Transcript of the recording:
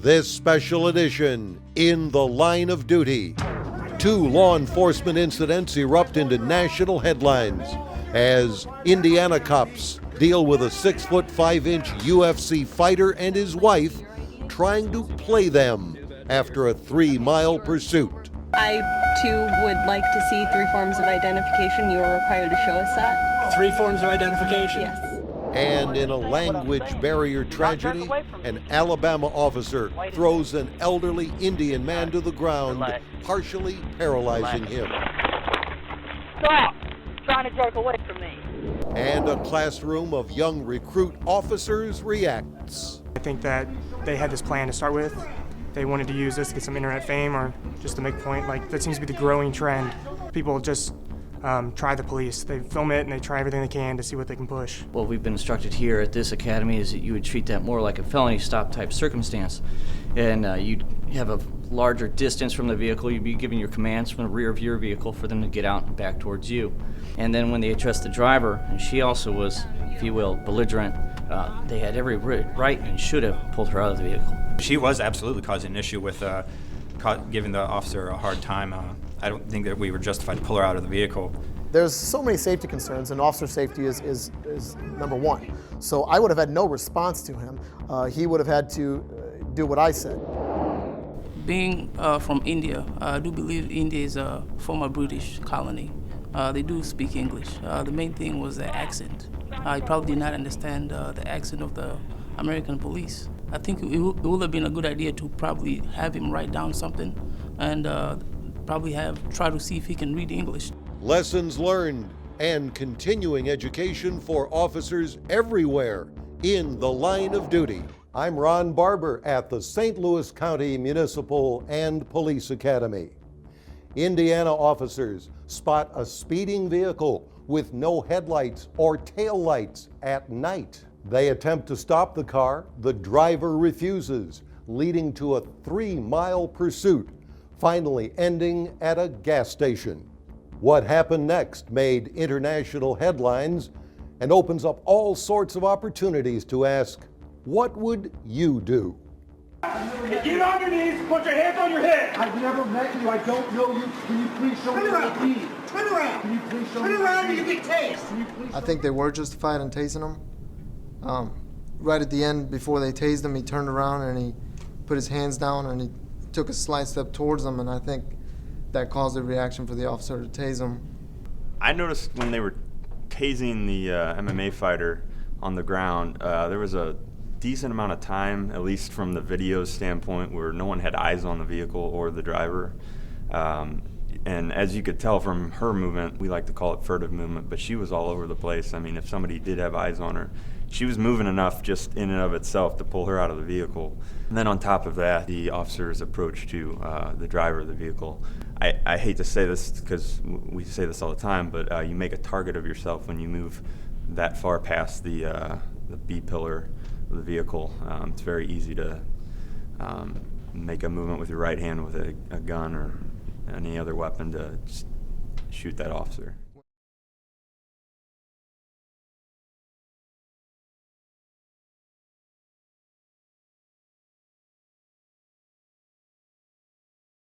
This special edition, In the Line of Duty. 2 law enforcement incidents erupt into national headlines as Indiana cops deal with a 6'5" UFC fighter and his wife trying to play them after a 3-mile pursuit. I, too, would like to see 3 forms of identification. You are required to show us that. 3 forms of identification? Yes. And in a language barrier tragedy, an Alabama officer throws an elderly Indian man to the ground, partially paralyzing him. Stop! Trying to jerk away from me. And a classroom of young recruit officers reacts. I think that they had this plan to start with. They wanted to use this to get some internet fame or just to make a point. Like, that seems to be the growing trend. People just try the police. They film it and they try everything they can to see what they can push. What we've been instructed here at this academy is that you would treat that more like a felony stop type circumstance. And you'd have a larger distance from the vehicle. You'd be giving your commands from the rear of your vehicle for them to get out and back towards you. And then when they addressed the driver, and she also was, if you will, belligerent, they had every right and should have pulled her out of the vehicle. She was absolutely causing an issue with giving the officer a hard time. I don't think that we were justified to pull her out of the vehicle. There's so many safety concerns, and officer safety is number one. So I would have had no response to him. He would have had to do what I said. Being from India, I do believe India is a former British colony. They do speak English. The main thing was the accent. I probably did not understand the accent of the American police. I think it would have been a good idea to probably have him write down something and probably try to see if he can read English. Lessons learned and continuing education for officers everywhere in the line of duty. I'm Ron Barber at the St. Louis County Municipal and Police Academy. Indiana officers spot a speeding vehicle with no headlights or taillights at night. They attempt to stop the car. The driver refuses, leading to a 3-mile pursuit, finally ending at a gas station. What happened next made international headlines and opens up all sorts of opportunities to ask, what would you do? Get on your knees, put your hands on your head. I've never met you, I don't know you. Can you please show me your ID? Turn around. Can you please show me Turn your around ID? and you get tased. I think they were justified in tasing him. Right at the end, before they tased him, he turned around and he put his hands down and he took a slight step towards them, and I think that caused a reaction for the officer to tase him. I noticed when they were tasing the MMA fighter on the ground, there was a decent amount of time, at least from the video standpoint, where no one had eyes on the vehicle or the driver. And as you could tell from her movement, we like to call it furtive movement, but she was all over the place. I mean, if somebody did have eyes on her, she was moving enough just in and of itself to pull her out of the vehicle. And then on top of that, the officer's approach to the driver of the vehicle. I hate to say this because we say this all the time, but you make a target of yourself when you move that far past the B pillar of the vehicle. It's very easy to make a movement with your right hand with a gun or any other weapon to just shoot that officer.